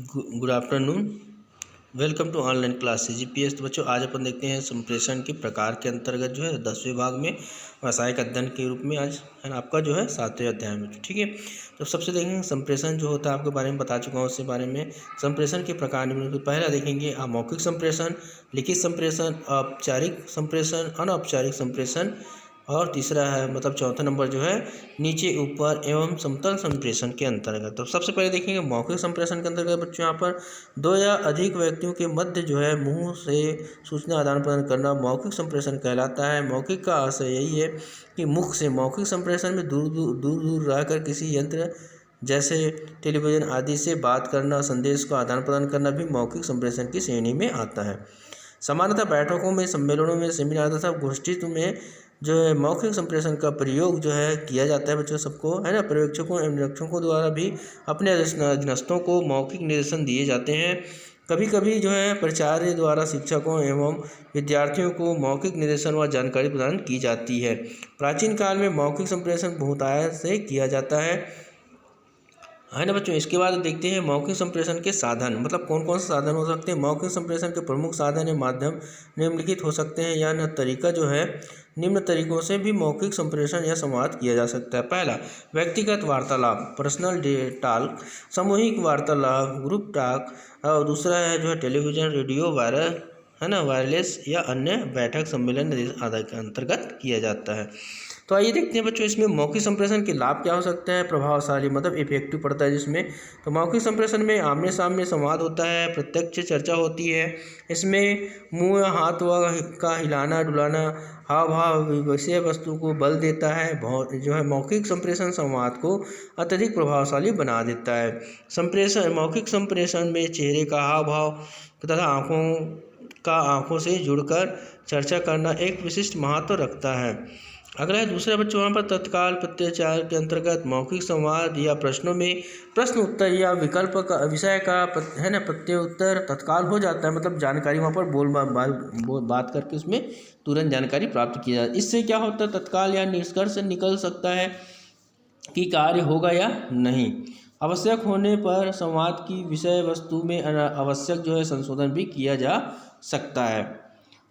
Good afternoon. Welcome to online classes GPS. तो बच्चों आज अपन देखते हैं संप्रेषण के प्रकार के अंतर्गत जो है 10वें भाग में व्यवसायिक अध्ययन के रूप में आज है ना आपका जो है 7वें अध्याय में। ठीक है, तो सबसे देखेंगे संप्रेषण जो होता है आपके बारे में बता चुका हूँ। उसके बारे में संप्रेषण के प्रकार निम्न। पहला देखेंगे अमौखिक संप्रेषण, लिखित संप्रेषण, औपचारिक संप्रेषण, अनौपचारिक संप्रेषण, और तीसरा है मतलब चौथा नंबर जो है नीचे ऊपर एवं समतल संप्रेषण के अंतर्गत। तो सबसे पहले देखेंगे मौखिक संप्रेषण के अंतर्गत बच्चों यहाँ पर दो या अधिक व्यक्तियों के मध्य जो है मुंह से सूचना आदान प्रदान करना मौखिक संप्रेषण कहलाता है। मौखिक का आशय यही है कि मुख से मौखिक संप्रेषण में दूर दूर रहकर किसी यंत्र जैसे टेलीविज़न आदि से बात करना, संदेश को आदान प्रदान करना भी मौखिक संप्रेषण की श्रेणी में आता है। सामान्यतः बैठकों में, सम्मेलनों में, सेमिनार तथा गोष्ठी में जो है मौखिक संप्रेषण का प्रयोग जो है किया जाता है बच्चों सबको, है ना। पर्यवेक्षकों एवं निरीक्षकों द्वारा भी अपने अधीनस्थों को मौखिक निर्देशन दिए जाते हैं। कभी कभी जो है प्राचार्य द्वारा शिक्षकों एवं विद्यार्थियों को मौखिक निर्देशन व जानकारी प्रदान की जाती है। प्राचीन काल में मौखिक संप्रेषण बहुतायत से किया जाता है ना बच्चों। इसके बाद देखते हैं मौखिक संप्रेषण के साधन, मतलब कौन कौन से साधन हो सकते हैं। मौखिक संप्रेषण के प्रमुख साधन या माध्यम निम्नलिखित हो सकते हैं या तरीका जो है निम्न तरीकों से भी मौखिक संप्रेषण या संवाद किया जा सकता है। पहला, व्यक्तिगत वार्तालाप, पर्सनल टॉक, सामूहिक वार्तालाप, ग्रुप टॉक, और दूसरा है जो है टेलीविज़न, रेडियो, वायरलेस या अन्य बैठक, सम्मेलन आदि के अंतर्गत किया जाता है। तो आइए देखते हैं बच्चों इसमें मौखिक संप्रेषण के लाभ क्या हो सकते हैं। प्रभावशाली मतलब इफेक्टिव पड़ता है जिसमें। तो मौखिक संप्रेषण में आमने सामने संवाद होता है, प्रत्यक्ष चर्चा होती है। इसमें मुंह या हाथ का हिलाना डुलाना, हाव भाव विषय वस्तु को बल देता है। जो है मौखिक संप्रेषण संवाद को अत्यधिक प्रभावशाली बना देता है। मौखिक संप्रेषण में चेहरे का हाव भाव तथा आँखों से जुड़कर चर्चा करना एक विशिष्ट महत्व रखता है। अगला है दूसरा बच्चों वहाँ पर तत्काल प्रत्याचार के अंतर्गत मौखिक संवाद या प्रश्नों में प्रश्न उत्तर या विकल्प का विषय का है ना प्रत्युत्तर तत्काल हो जाता है। मतलब जानकारी वहाँ पर बात करके उसमें तुरंत जानकारी प्राप्त की जाए। इससे क्या होता है, तत्काल या निष्कर्ष निकल सकता है कि कार्य होगा या नहीं। आवश्यक होने पर संवाद की विषय वस्तु में आवश्यक जो है संशोधन भी किया जा सकता है।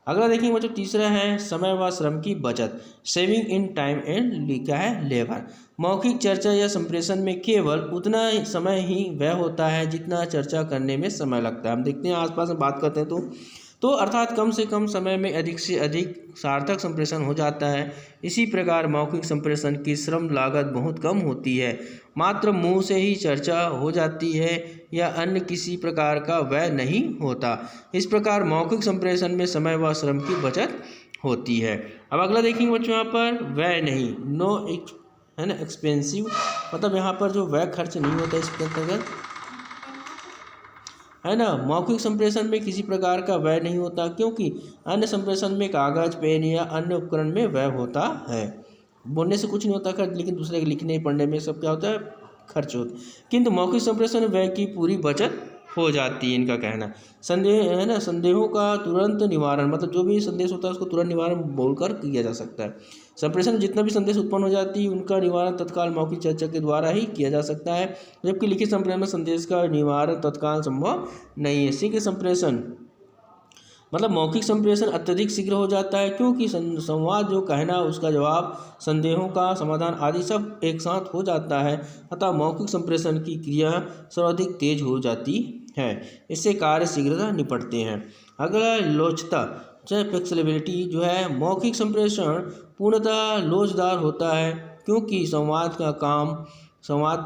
अगला देखेंगे बच्चों तीसरा है समय व श्रम की बचत, सेविंग इन टाइम एंड क्या है लेबर। मौखिक चर्चा या संप्रेषण में केवल उतना समय ही व्यय होता है जितना चर्चा करने में समय लगता है। हम देखते हैं आसपास में बात करते हैं तो अर्थात कम से कम समय में अधिक से अधिक सार्थक संप्रेषण हो जाता है। इसी प्रकार मौखिक संप्रेषण की श्रम लागत बहुत कम होती है, मात्र मुंह से ही चर्चा हो जाती है या अन्य किसी प्रकार का व्यय नहीं होता। इस प्रकार मौखिक संप्रेषण में समय व श्रम की बचत होती है। अब अगला देखेंगे बच्चों यहाँ पर व्यय नहीं, नो है ना एक्सपेंसिव, मतलब यहाँ पर जो व्यय खर्च नहीं होता इसके अंतर्गत, है ना। मौखिक संप्रेषण में किसी प्रकार का व्यय नहीं होता क्योंकि अन्य संप्रेषण में कागज, पेन या अन्य उपकरण में व्यय होता है। बोलने से कुछ नहीं होता खर्च, लेकिन दूसरे के लिखने पढ़ने में सब क्या होता है खर्च होता है। किंतु मौखिक संप्रेषण में व्यय की पूरी बचत हो जाती है, इनका कहना। संदेह है ना, संदेहों का तुरंत निवारण, मतलब जो भी संदेश होता है उसको तुरंत निवारण बोलकर किया जा सकता है। संप्रेषण में जितना भी संदेश उत्पन्न हो जाती है उनका निवारण तत्काल मौखिक चर्चा के द्वारा ही किया जा सकता है, जबकि लिखित संप्रेषण में संदेश का निवारण तत्काल संभव नहीं है। शीघ्र संप्रेषण मतलब मौखिक संप्रेषण अत्यधिक शीघ्र हो जाता है क्योंकि संवाद जो कहना उसका जवाब, संदेहों का समाधान आदि सब एक साथ हो जाता है। अतः मौखिक संप्रेषण की क्रिया सर्वाधिक तेज हो जाती है, इससे कार्य शीघ्रता निपटते हैं। अगला लोचता चाहे फ्लेक्सिबिलिटी जो है, मौखिक संप्रेषण पूर्णतः लोचदार होता है क्योंकि संवाद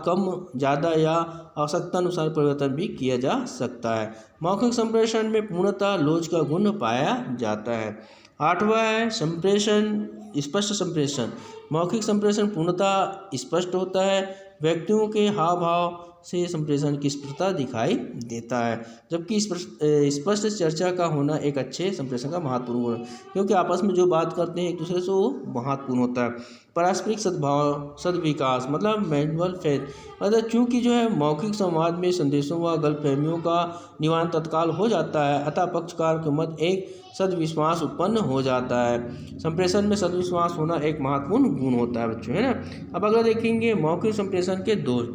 कम ज़्यादा या आवश्यकता अनुसार परिवर्तन भी किया जा सकता है। मौखिक संप्रेषण में पूर्णतः लोच का गुण पाया जाता है। आठवां है संप्रेषण स्पष्ट संप्रेषण। मौखिक संप्रेषण पूर्णतः स्पष्ट होता है, व्यक्तियों के हाव भाव से संप्रेषण की स्पष्टता दिखाई देता है, जबकि स्पष्ट चर्चा का होना एक अच्छे संप्रेषण का महत्वपूर्ण गुण है क्योंकि आपस में जो बात करते हैं एक दूसरे से वो महत्वपूर्ण होता है। पारस्परिक सद्भाव सद्विकास मतलब मैनुअल फेथ, मतलब चूँकि जो है मौखिक संवाद में संदेशों व गलतफहमियों का निवारण तत्काल हो जाता है, अतः पक्षकार के मध्य एक सद्विश्वास उत्पन्न हो जाता है। संप्रेषण में सद्विश्वास होना एक महत्वपूर्ण गुण होता है बच्चों, है ना। अब अगला देखेंगे मौखिक संप्रेषण के दोष।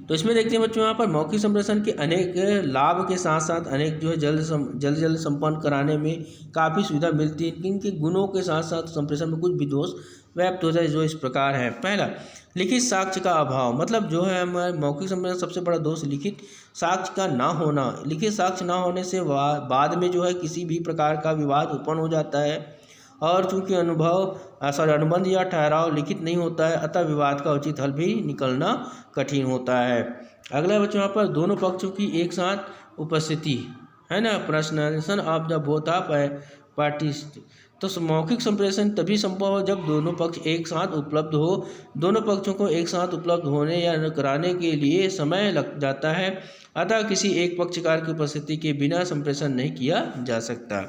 तो इसमें देखते हैं बच्चों यहाँ पर मौखिक संप्रेषण के अनेक लाभ के साथ साथ अनेक जो है जल्द संपन्न कराने में काफ़ी सुविधा मिलती है। इनके गुणों के साथ साथ संप्रेषण में कुछ भी दोष व्यक्त हो जाए, जो इस प्रकार है। पहला, लिखित साक्ष्य का अभाव, मतलब जो है हमारे मौखिक संप्रेषण सबसे बड़ा दोष लिखित साक्ष्य का ना होना। लिखित साक्ष्य ना होने से बाद में जो है किसी भी प्रकार का विवाद उत्पन्न हो जाता है, और चूंकि अनुबंध या ठहराव लिखित नहीं होता है, अतः विवाद का उचित हल भी निकलना कठिन होता है। अगला बच्चों यहाँ पर दोनों पक्षों की एक साथ उपस्थिति है ना, प्रश्न of the both of parties. तो मौखिक संप्रेषण तभी संभव हो जब दोनों पक्ष एक साथ उपलब्ध हो। दोनों पक्षों को एक साथ उपलब्ध होने या कराने के लिए समय लग जाता है, अतः किसी एक पक्षकार की उपस्थिति के बिना संप्रेषण नहीं किया जा सकता।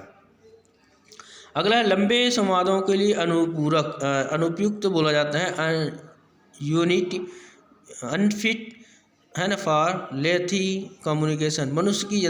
अगला, लंबे संवादों के लिए अनुपयुक्त बोला जाता है, अनफिट है ना, फॉर लेथी कम्युनिकेशन। मनुष्य की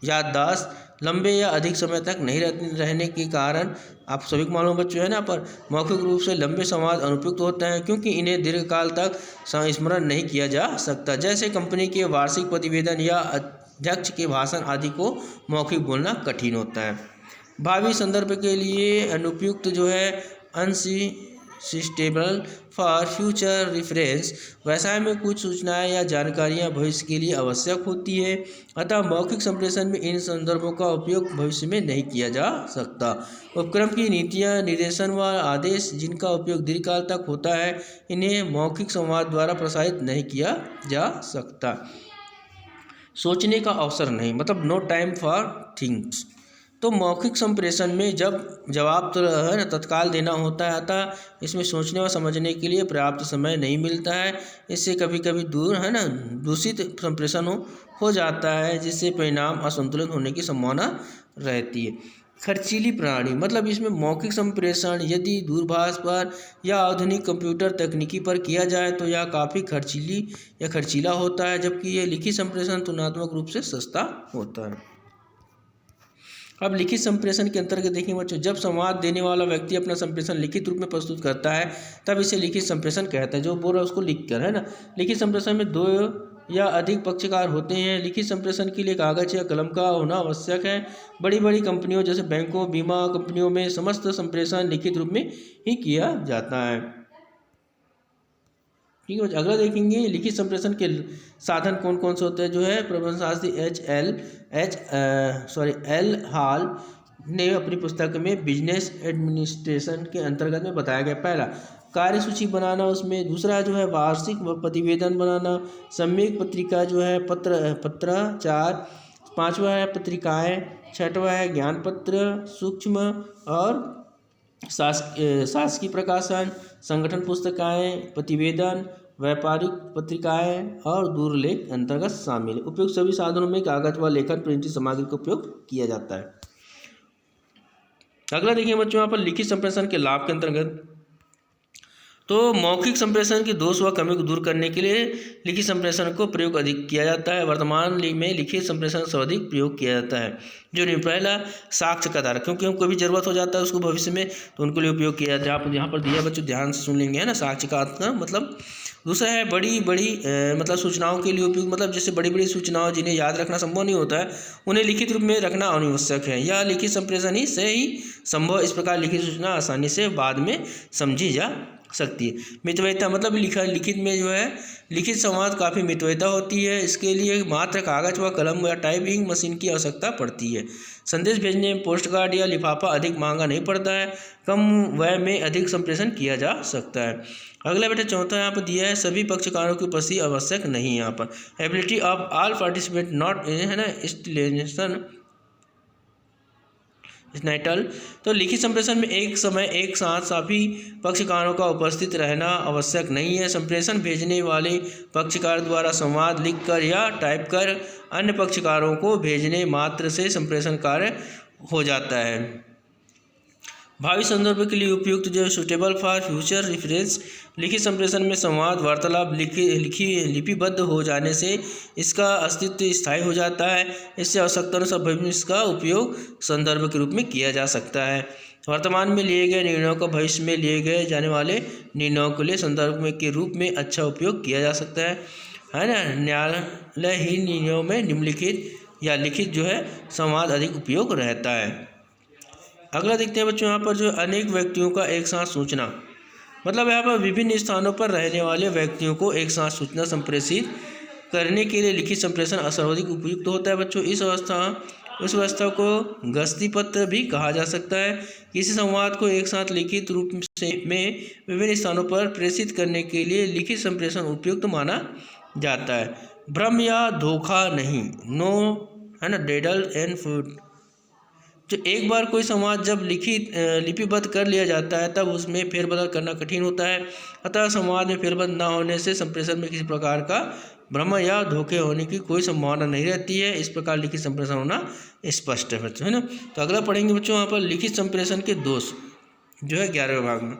याददाश्त लंबे या अधिक समय तक नहीं रहने के कारण, आप सभी को मालूम बच्चों है ना, पर मौखिक रूप से लंबे संवाद अनुपयुक्त होते हैं क्योंकि इन्हें दीर्घकाल तक स्मरण नहीं किया जा सकता। जैसे कंपनी के वार्षिक प्रतिवेदन या अध्यक्ष के भाषण आदि को मौखिक बोलना कठिन होता है। भावी संदर्भ के लिए अनुपयुक्त जो है, अनसिस्टेबल फॉर फ्यूचर रेफरेंस। व्यवसाय में कुछ सूचनाएं या जानकारियां भविष्य के लिए आवश्यक होती है, अतः मौखिक संप्रेषण में इन संदर्भों का उपयोग भविष्य में नहीं किया जा सकता। उपक्रम की नीतियां, निर्देशन व आदेश जिनका उपयोग दीर्घकाल तक होता है, इन्हें मौखिक संवाद द्वारा प्रसारित नहीं किया जा सकता। सोचने का अवसर नहीं, मतलब नो टाइम फॉर थिंग्स। तो मौखिक संप्रेषण में जब जवाब तो है ना तत्काल देना होता है, अतः इसमें सोचने और समझने के लिए पर्याप्त समय नहीं मिलता है। इससे कभी कभी दूषित संप्रेषण हो जाता है, जिससे परिणाम असंतुलित होने की संभावना रहती है। खर्चीली प्रणाली, मतलब इसमें मौखिक संप्रेषण यदि दूरभाष पर या आधुनिक कंप्यूटर तकनीकी पर किया जाए तो यह काफ़ी खर्चीला होता है, जबकि यह लिखित संप्रेषण तुलनात्मक रूप से सस्ता होता है। अब लिखित संप्रेषण के अंतर्गत देखिए बच्चों, जब संवाद देने वाला व्यक्ति अपना संप्रेषण लिखित रूप में प्रस्तुत करता है तब इसे लिखित संप्रेषण कहता है। जो बोल रहा है उसको लिख कर, है ना। लिखित संप्रेषण में 2 या अधिक पक्षकार होते हैं। लिखित संप्रेषण के लिए कागज या कलम का होना आवश्यक है। बड़ी बड़ी कंपनियों जैसे बैंकों, बीमा कंपनियों में समस्त संप्रेषण लिखित रूप में ही किया जाता है। ठीक है, अगला देखेंगे लिखित संप्रेषण के साधन कौन कौन से होते हैं। जो है प्रबंधशास्त्री एल हॉल ने अपनी पुस्तक में बिजनेस एडमिनिस्ट्रेशन के अंतर्गत में बताया गया। पहला, कार्यसूची बनाना, उसमें दूसरा जो है वार्षिक प्रतिवेदन बनाना, सम्यक पत्रिका जो है पत्राचार, 5वां है पत्रिकाएं, 6वां है ज्ञान पत्र, सूक्ष्म और शासकीय प्रकाशन, संगठन पुस्तकाएं, प्रतिवेदन, व्यापारिक पत्रिकाएं और दूरलेख अंतर्गत शामिल। उपयुक्त सभी साधनों में कागज व लेखन प्रिंटिंग सामग्री का उपयोग किया जाता है। अगला देखिए बच्चों, यहाँ पर लिखित संप्रेषण के लाभ के अंतर्गत, तो मौखिक संप्रेषण की दोष व कमी को दूर करने के लिए लिखित संप्रेषण को प्रयोग अधिक किया जाता है। वर्तमान में लिखित संप्रेषण सर्वाधिक प्रयोग किया जाता है। जो नहीं, पहला साक्ष्य का आधार, क्योंकि हमको भी जरूरत हो जाता है उसको भविष्य में, तो उनके लिए उपयोग किया जाता है। आप यहाँ पर दिया बच्चों ध्यान से सुन लेंगे, है ना। साक्ष्य का मतलब दूसरा है बड़ी मतलब सूचनाओं के लिए उपयोग, मतलब जैसे बड़ी बड़ी सूचनाओं जिन्हें याद रखना संभव नहीं होता है, उन्हें लिखित रूप में रखना आवश्यक है। यह लिखित संप्रेषण ही से ही संभव। इस प्रकार लिखित सूचना आसानी से बाद में समझी जा सकती है। मितव्ययता, मतलब लिखित में जो है लिखित संवाद काफ़ी मितव्ययता होती है। इसके लिए मात्र कागज व कलम या टाइपिंग मशीन की आवश्यकता पड़ती है। संदेश भेजने में पोस्ट कार्ड या लिफाफा अधिक महंगा नहीं पड़ता है। कम व्यय में अधिक संप्रेषण किया जा सकता है। अगला बेटा चौथा यहाँ पर दिया है, सभी पक्षकारों की उपस्थिति आवश्यक नहीं है। यहाँ पर ability of all participate not, है ना, स्टिलेशन स्नाइटल। तो लिखित संप्रेषण में एक समय एक साथ सभी पक्षकारों का उपस्थित रहना आवश्यक नहीं है। संप्रेषण भेजने वाले पक्षकार द्वारा संवाद लिखकर या टाइप कर अन्य पक्षकारों को भेजने मात्र से संप्रेषण कार्य हो जाता है। भावी संदर्भ के लिए उपयुक्त जो है सुटेबल फॉर फ्यूचर रेफरेंस। लिखित संप्रेषण में संवाद वार्तालाप लिपिबद्ध हो जाने से इसका अस्तित्व स्थायी हो जाता है। इससे आवश्यकता अनुसार भविष्य में इसका उपयोग संदर्भ के रूप में किया जा सकता है। वर्तमान में लिए गए निर्णयों का भविष्य में लिए गए जाने वाले निर्णयों के लिए संदर्भ में के रूप में अच्छा उपयोग किया जा सकता है ना। न्यायालयहीन निर्णयों में निम्नलिखित या लिखित जो है संवाद अधिक उपयोग रहता है। अगला देखते हैं बच्चों, यहाँ पर जो अनेक व्यक्तियों का एक साथ सूचना, मतलब यहाँ पर विभिन्न स्थानों पर रहने वाले व्यक्तियों को एक साथ सूचना संप्रेषित करने के लिए लिखित संप्रेषण सर्वाधिक उपयुक्त होता है बच्चों। इस अवस्था को गस्ती पत्र भी कहा जा सकता है। किसी संवाद को एक साथ लिखित रूप में विभिन्न स्थानों पर प्रेषित करने के लिए लिखित संप्रेषण उपयुक्त माना जाता है। भ्रम या धोखा नहीं, नो है ना, डेडल एंड फूड। जो एक बार कोई संवाद जब लिपिबद्ध कर लिया जाता है तब उसमें फेरबदल करना कठिन होता है। अतः संवाद में फेरबदल न होने से संप्रेषण में किसी प्रकार का भ्रम या धोखे होने की कोई संभावना नहीं रहती है। इस प्रकार लिखित संप्रेषण होना स्पष्ट है बच्चों, है ना। तो अगला पढ़ेंगे बच्चों यहाँ पर लिखित संप्रेषण के दोष जो है 11वें भाग में।